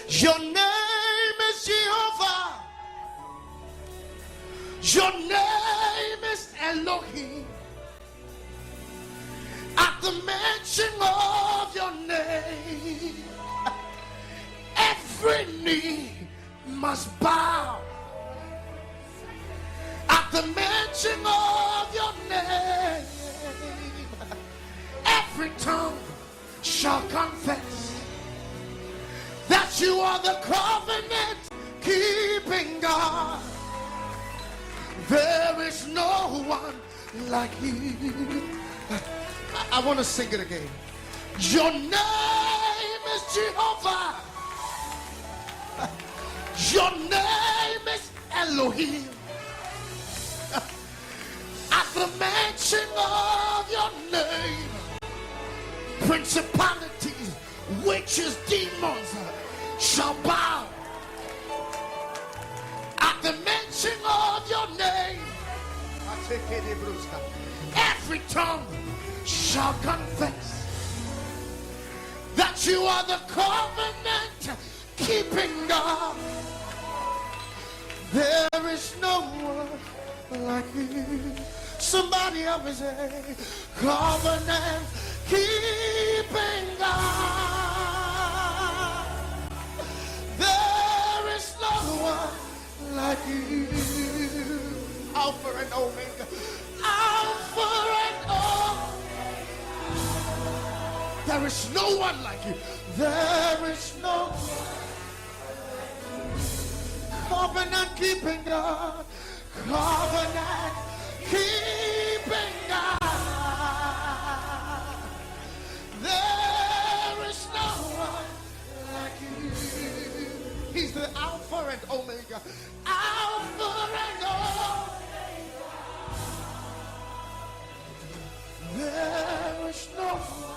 Your name is Jehovah. Your name is Elohim. At the mention of your name, every knee must bow. At the mention of your name, every tongue shall confess that you are the covenant keeping God. There is no one like you. I want to sing it again. Your name is Jehovah. Your name is Elohim. At the mention of your name, principalities, witches, demons shall bow. At the mention of your name, every tongue shall confess that you are the covenant keeping God. There is no one like you. Somebody help me say, covenant keeping God. There is no one like you. Alpha and Omega. Alpha and Omega. There is no one like you. There is no covenant keeping God. Covenant keeping God. There is no one like you. He's the Alpha and Omega. Alpha and Omega. There is no one.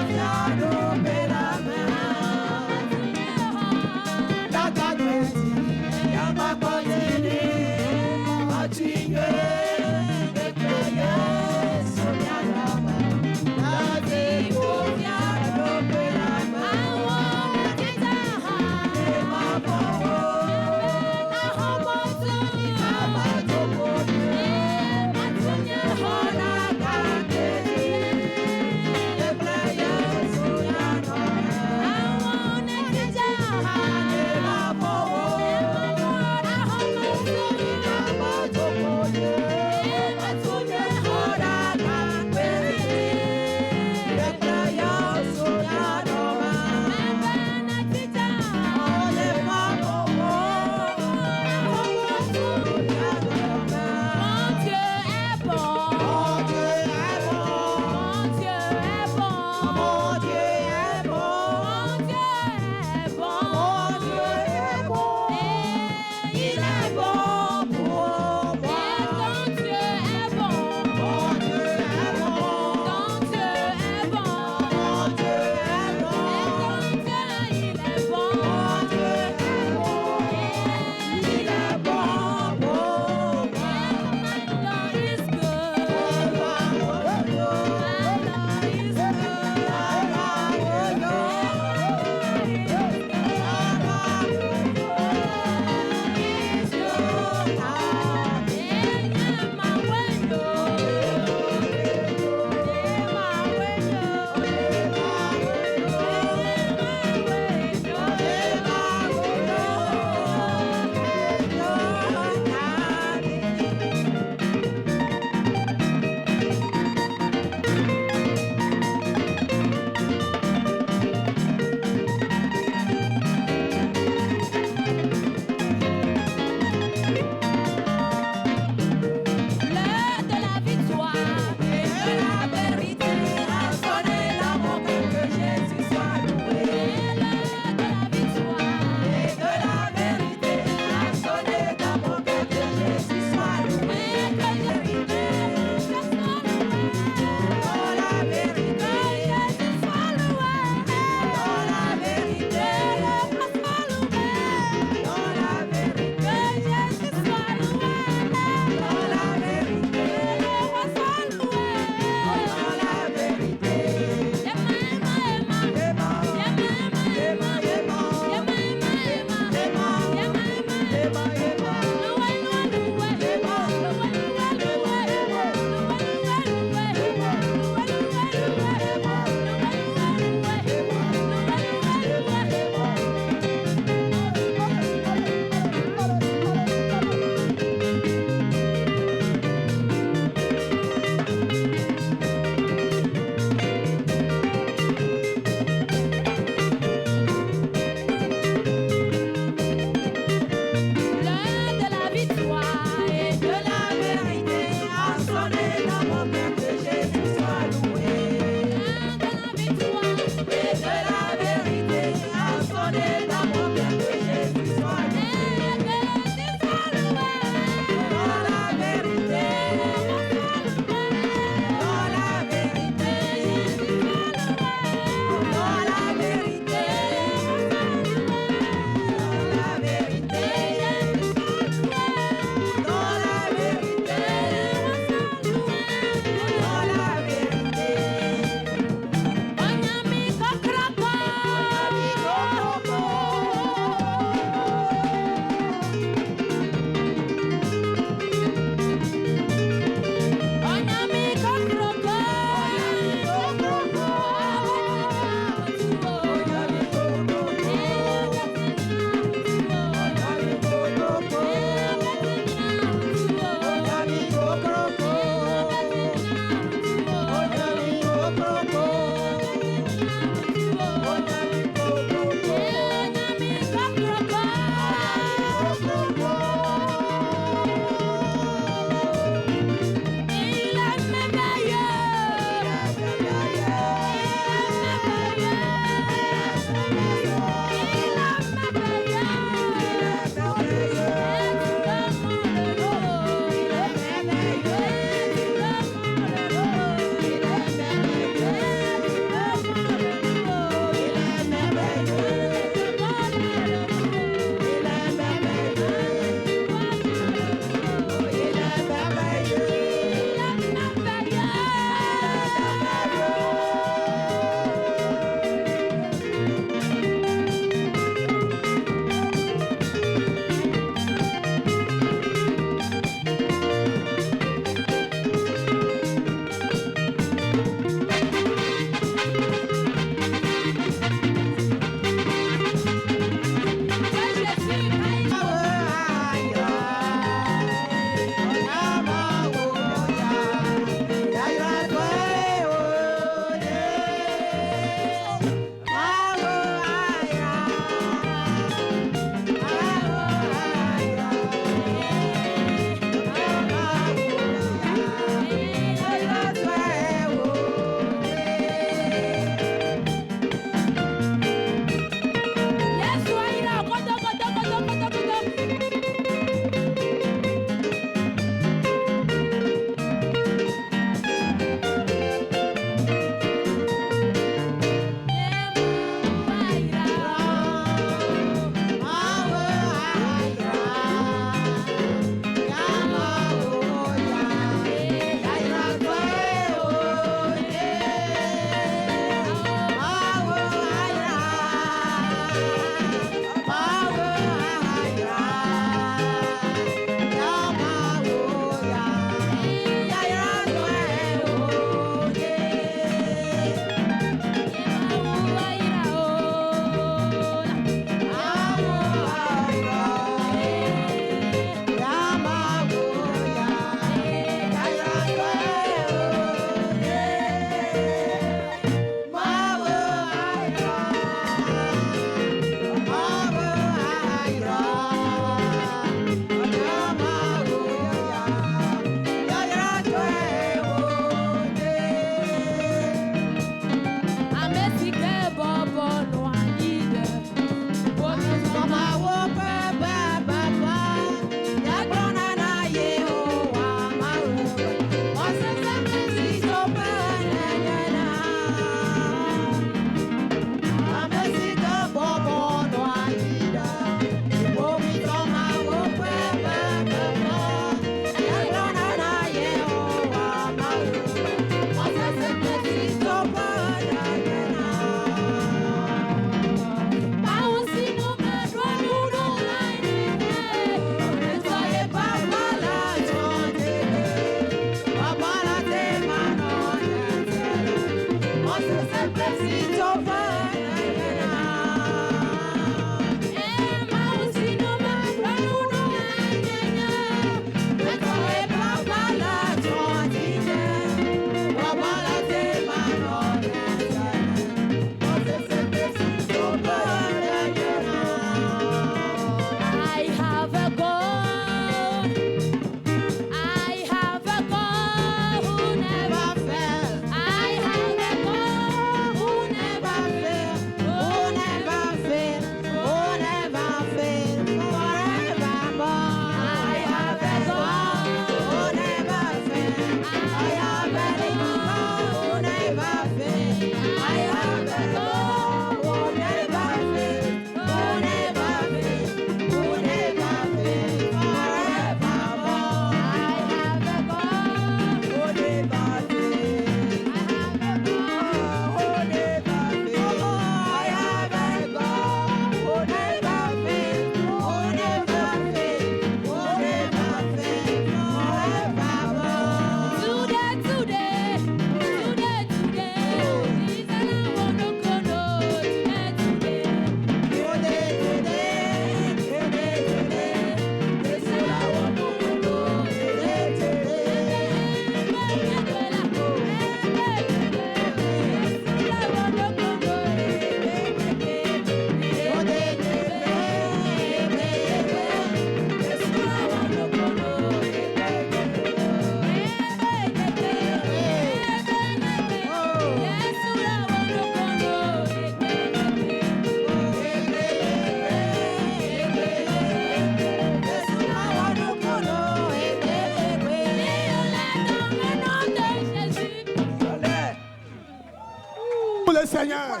le Seigneur.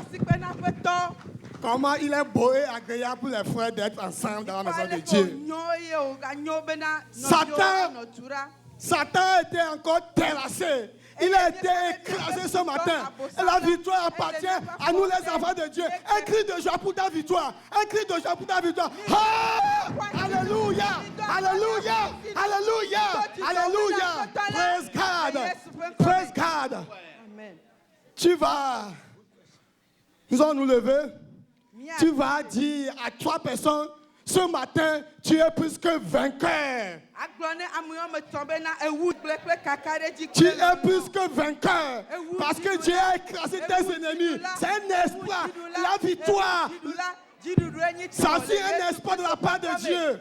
Comment il est beau et agréable pour les frères d'être ensemble dans la maison de Dieu. Satan était encore terrassé. Il a été écrasé ce matin. Et la victoire appartient à nous les enfants de Dieu. Un cri de joie pour ta victoire. Un cri de joie pour ta victoire. Oh! Alléluia! Alléluia! Alléluia! Alléluia! Praise God! Praise God! Amen. Tu vas, nous allons nous lever. Tu vas dire à 3 personnes, ce matin, tu es plus que vainqueur. Tu es plus que vainqueur. Parce que Dieu a écrasé tes ennemis. C'est un espoir. La victoire. Ça c'est un espoir de la part de Dieu.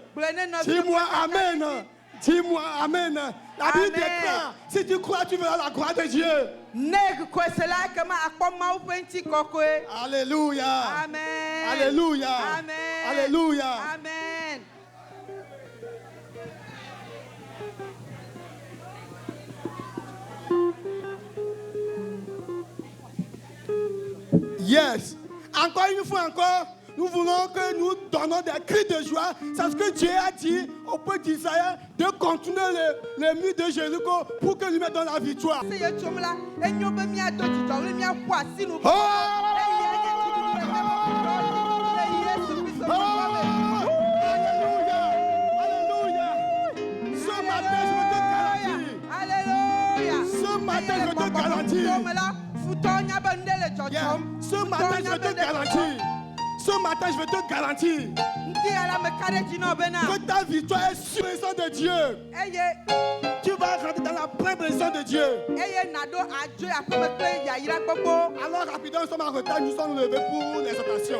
Dis-moi Amen. Dis-moi Amen. La Bible déclare, si tu crois, tu verras la gloire de Dieu. Alléluia. Amen. Alléluia. Amen. Alléluia. Amen. Yes. Encore une fois encore, nous voulons que nous donnons des cris de joie. C'est ce que Dieu a dit au peuple d'Israël de continuer le mur de Jéricho pour que lui donne la victoire. Oh! Alléluia! Alléluia! Ce matin, je te garantis. Alléluia! Ce matin, je te garantis. Yeah. Ce matin, je te garantis. Ce matin, je vais te garantir que ta victoire est sur le sang de Dieu. Tu vas rentrer dans la pleine bénédiction de Dieu. Alors, rapidement, nous sommes en retard, nous sommes levés pour l'exhortation.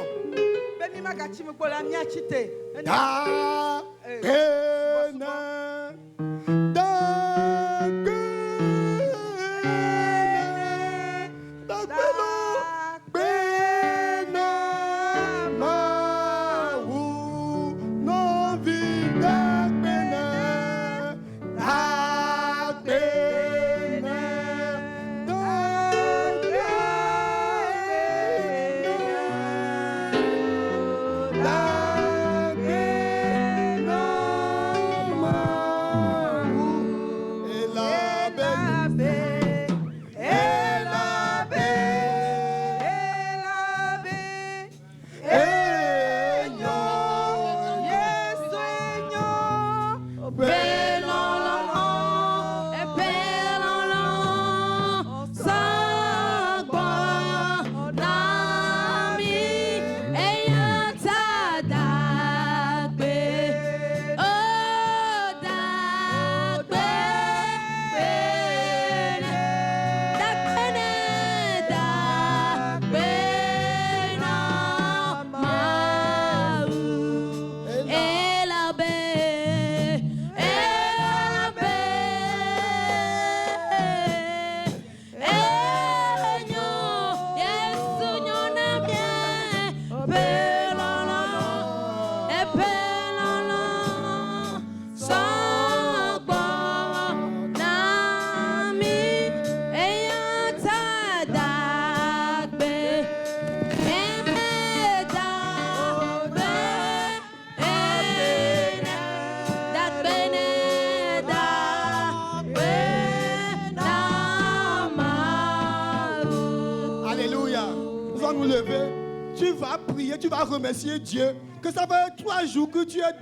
Tu vas prier, tu vas remercier Dieu. Que ça fait 3 jours que tu es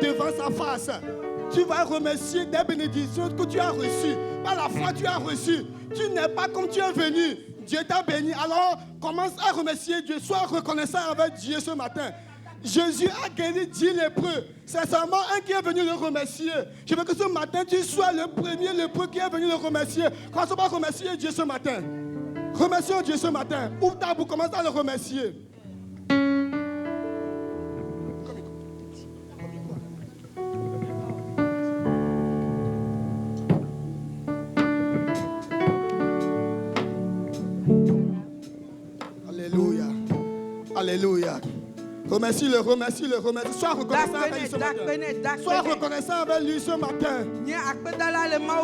devant sa face. Tu vas remercier des bénédictions que tu as reçues. Par la foi, tu as reçu. Tu n'es pas comme tu es venu. Dieu t'a béni. Alors, commence à remercier Dieu. Sois reconnaissant avec Dieu ce matin. Jésus a guéri 10 lépreux. C'est seulement un qui est venu le remercier. Je veux que ce matin, tu sois le premier lépreux qui est venu le remercier. Commence à remercier Dieu ce matin. Remercions Dieu ce matin. Ouvre ta bouche, commence à le remercier. Alléluia. Alléluia. Remercie-le, remercie-le, remercie. Sois reconnaissant avec lui ce matin. Sois reconnaissant avec lui ce matin.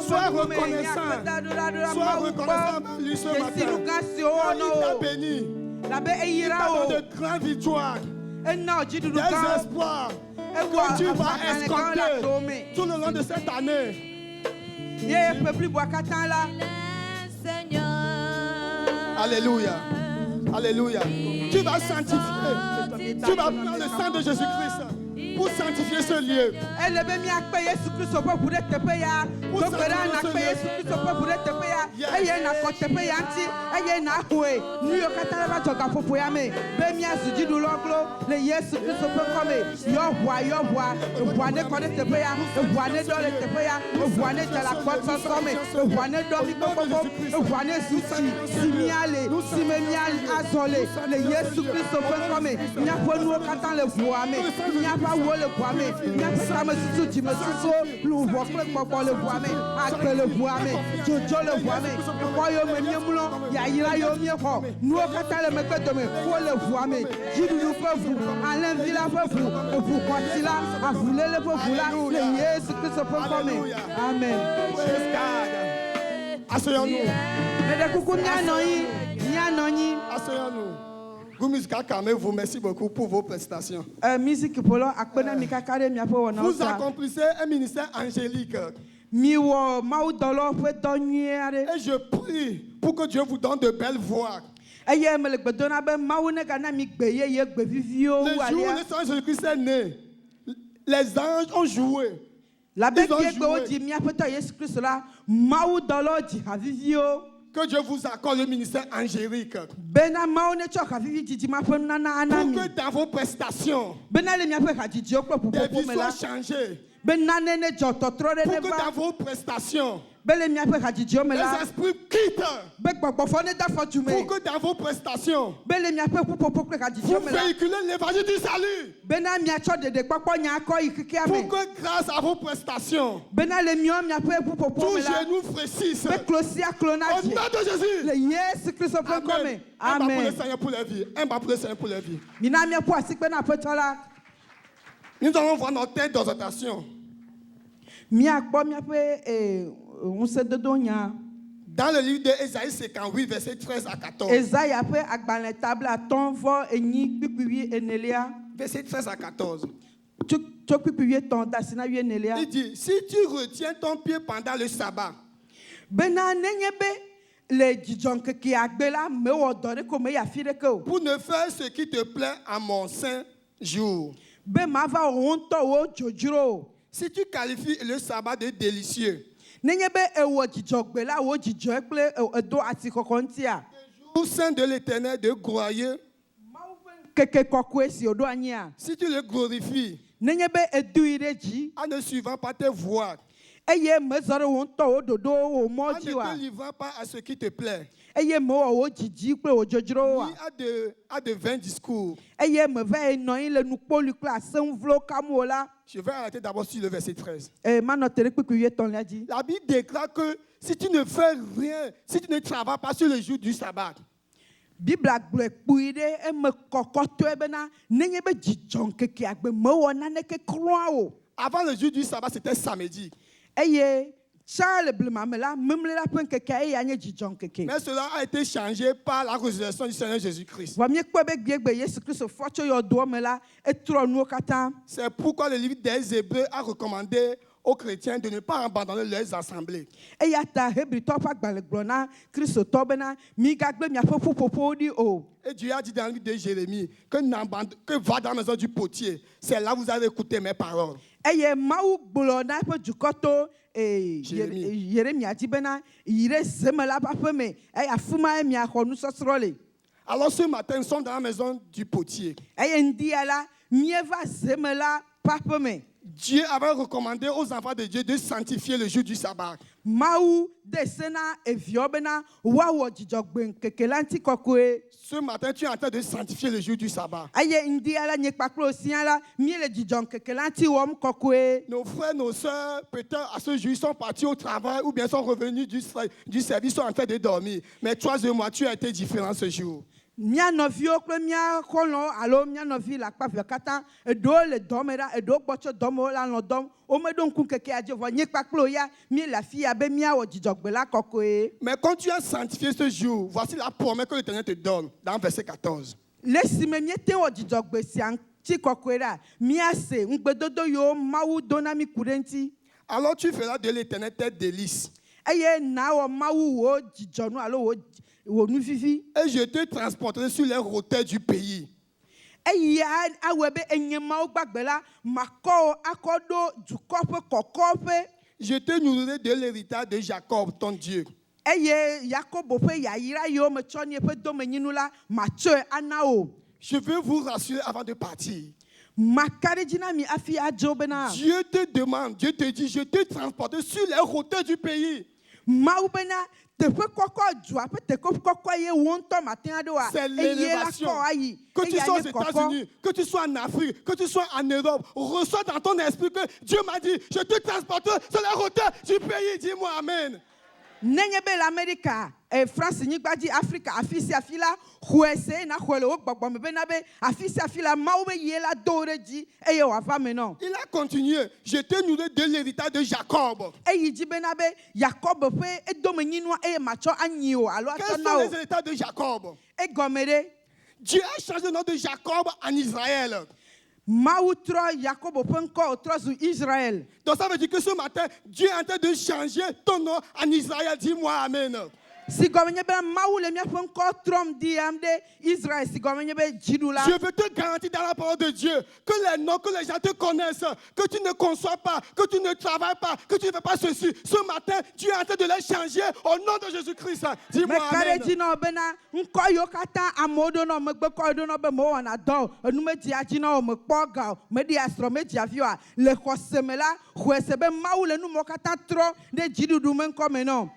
Sois reconnaissant. Sois reconnaissant avec lui ce matin. Il t'a béni. Il t'a donné de grandes victoires, des espoirs que tu vas escompter tout le long de cette année. Alléluia. Alléluia. Tu vas sanctifier. Tu vas prendre le sang de Jésus-Christ pour sanctifier ce lieu. Amen. Asseyons-nous. Asseyons-nous. Goumiska Kamevou, merci beaucoup pour vos prestations. Vous accomplissez un ministère angélique. Et je prie pour que Dieu vous donne de belles voix. Le jour où le Seigneur Jésus-Christ est né, les anges ont joué. Que Dieu vous accorde le ministère angélique. Pour que dans vos prestations, des vies soient changées. Pour que dans vos prestations, les esprits quittent. Pour que dans vos prestations, vous véhiculez l'évangile du salut. Pour que grâce à vos prestations, tout genou fléchisse. Au nom de Jésus. Amen. Un bas pour le Seigneur pour la vie. Un bas pour le Seigneur pour la vie. Nous allons voir notre tête d'exhortation. Dans le livre d'Ésaïe 58, verset 13 à 14. Verset 13 à 14. Il dit, si tu retiens ton pied pendant le sabbat, pour ne faire ce qui te plaît à mon saint jour. Si tu qualifies le sabbat de délicieux, le jour saint de l'Éternel de glorieux, si tu le glorifies, en ne suivant pas tes voies, en ne te livrant pas à ce qui te plaît, ni à de vains discours. Je vais arrêter d'abord sur le verset 13. La Bible déclare que si tu ne fais rien, si tu ne travailles pas sur le jour du sabbat, avant le jour du sabbat, c'était samedi. Mais cela a été changé par la résurrection du Seigneur Jésus-Christ. C'est pourquoi le livre des Hébreux a recommandé aux chrétiens de ne pas abandonner leurs assemblées. Et Dieu a dit dans le livre de Jérémie que va dans la maison du potier. C'est là que vous allez écouter mes paroles. Alors ce matin, nous sommes dans la maison du potier. Dieu avait recommandé aux enfants de Dieu de sanctifier le jour du sabbat. Ce matin, tu es en train de sanctifier le jour du sabbat. Nos frères, nos soeurs, peut-être à ce jour, sont partis au travail ou bien sont revenus du service, sont en train de dormir. Mais toi et moi, tu as été différent ce jour. Mia novio kple mia xɔlɔ alo mia novi le akpavia katã eɖewo le dɔme ɖa eɖewo gbɔtsɔ dɔme la nɔ dɔm womeɖo ŋku kekea dzi vɔ nye kpakple wo ya mi le afi ya be miawɔ dzidzɔgbe la kɔkɔe. Mais quand tu as sanctifié ce jour, voici la promesse que l'Éternel te donne dans verset 14. Le esime miete wɔ dzidzɔgbe sia ŋuti kɔkɔe ɖa miase ŋugbedodo yiwo Mawu do na mi ku ɖe ŋuti. Alors tu feras de l'Éternel tes délices. Eye nawɔ Mawu wo dzidzɔnu alo wo nu vivi. Et je te transporterai sur les hauteurs du pays. Eye awɔ be enye Mawu gbagbe la makɔ wo akɔ ɖo dukɔ ƒe kɔkɔƒe. Je te nourrirai de l'héritage de Jacob, ton Dieu. Eye Yakobo ƒe yayira yiwo metsɔ nɛ ƒe domenyinu la matsɔe ana wo. Je veux vous rassurer avant de partir. Maka ɖe dzi na mi afi adzo bena. Dieu te demande, Dieu te dit, je te transporte sur les hauteurs du pays. Mawu bena teƒe kɔkɔ dua ƒe teƒe kɔkɔ ye wo ŋutɔ mate ŋu aɖewoa. C'est l'élévation. Que tu sois aux États-Unis, que tu sois en Afrique, que tu sois en Europe, reçois dans ton esprit que Dieu m'a dit, je te transporte sur les hauteurs du pays. Dis-moi Amen. Nenye be le Amerika, France nyigba dzi Afrika afi sia afi la xɔe se na xɔe le wo gbɔgbɔ me bena be afi sia afi la Mawu be ye la do ɖe dzi eye wòava me nɔ. Il a continué. Je te nourrirai de l'héritage de Jacob. Eyi dzi bena be Yakob ƒe edomenyinua eye matsɔ anyi o alo Quels atsɔ na sont o. les héritages de Jacob? Egɔme ɖe. Dieu a changé le nom de Jacob en Israël. Mawu trɔ Yakobo ƒe ŋkɔ wòtrɔ zu Israël. Donc ça veut dire que ce matin, Dieu est en train de changer ton nom en Israël. Dis-moi Amen. Si gɔme nye be Mawu le miaƒe ŋkɔ trɔm di am ɖe Israël si gɔme nye be dziɖula. Je veux te garantir dans la parole de Dieu que les noms que les gens te connaissent, que tu ne conçois pas, que tu ne travailles pas, que tu ne fais pas ceci. Ce matin, Dieu est en train de les changer au nom de Jésus-Christ. Dis-moi Meka ɖe Amen. dzi nɔ bena ŋkɔ yiwo katã amewo ɖo nɔ megbe kɔ ɖo nɔ be mewɔna dɔ o enu medzia dzi nɔ o mekpɔ ga o meɖi asrɔ̃ medzia vi oa le xɔse me la xɔe se be Mawu le nu mawo katã trɔ ɖe dziɖuɖu me ŋkɔ me nɔ.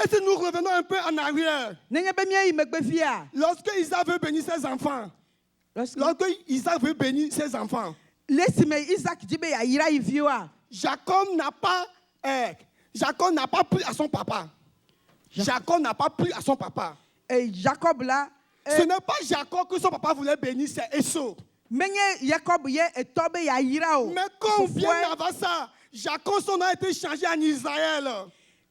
Et si nous revenons un peu en arrière, Nenye be míayi megbe via. lorsque Isaac veut bénir ses enfants, Le esime Isaac dzi be yayira yi viwoa. Jacob n'a pas plu à son papa. Jacob n'a pas plu à son papa. Jacob là. Ce n'est pas Jacob que son papa voulait bénir, c'est Esau. Menye Jacob ye etɔ be yayira o. Mais quand bien avant ça, Jacob son nom a été changé en Israël.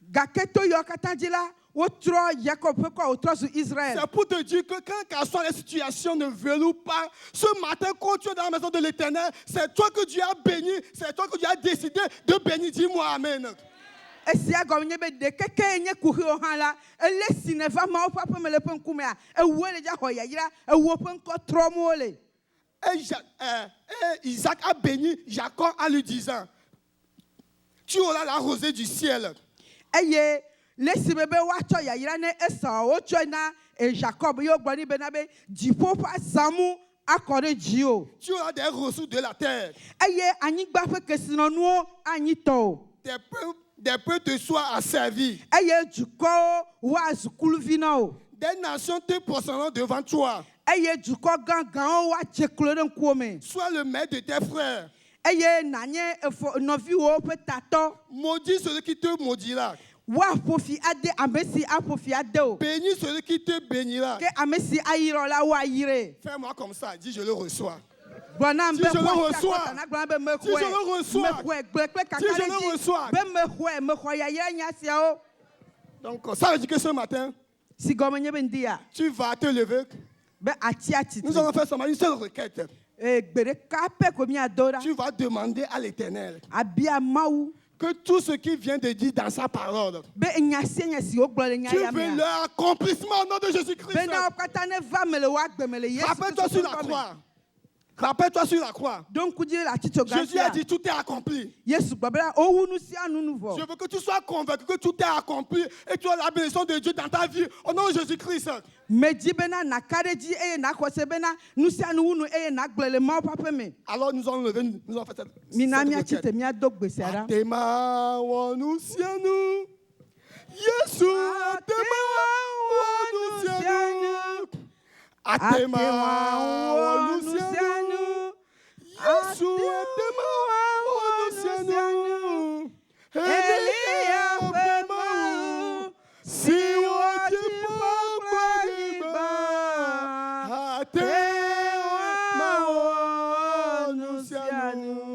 Gake to yiwo katã dzi la wotrɔ Jacob ƒe kɔ wotrɔ zu Israël. C'est pour te dire que quand soit les situations ne verrouillent pas, ce matin quand tu es dans la maison de l'Éternel, c'est toi que Dieu a béni, c'est toi que Dieu a décidé de bénir. Dis-moi Amen. Esia gɔme nye be ɖekeke nye kuxiwo hã la ele si ne va Mawu ƒe aƒe me le ƒe ŋkumea ewuo le dza xɔ yayira ewuo ƒe ŋkɔ trɔm wole. Et Isaac a béni Jacob en lui disant, tu auras la rosée du ciel. Eye le si me be woatsɔ yayira ne Esau wotsɔe na Jacob yewo gblɔ nɛ bena be dziƒo ƒe azamu akɔ ɖe dziwò. Tu auras des ressources de la terre. Eye anyigba ƒe kesinɔnuwo anyi tɔwò. Des peuples te soient asservis. Eye dukɔwo woazu kuluvi na wo. Des nations te prosterneront devant toi. Eye dukɔ gãgãwo woadze klo ɖe ŋkuwo me. Sois le maître de tes frères. Eye nanye nɔviwo ƒe tatɔ. Maudis celui qui te maudira. Woaƒo fi ade ame si aƒo fi ade o. Bénis celui qui te bénira. Ke ame si ayirɔ la woayire. Fais-moi comme ça, dis je le reçois. Si je le reçois, si je le reçois, si je le reçois. Donc ça veut dire que ce matin, tu vas te lever. Nous allons faire seulement une seule requête. Tu vas demander à l'Éternel que tout ce qu'il vient de dire dans sa parole, tu veux leur accomplissement au nom de Jésus-Christ. Rappelle-toi sur la croix. Rappelle-toi sur la croix. Jésus a dit tout est accompli. Je veux que tu sois convaincu que tout est accompli et tu as la bénédiction de Dieu dans ta vie au nom de Jésus-Christ. Alors nous allons lever, nous allons faire cette requête. Atema wanusianu. Yesu atema wanusianu. Atema wanusianu. Yesu atema wanusianu. Elia fema. Si wati à nous.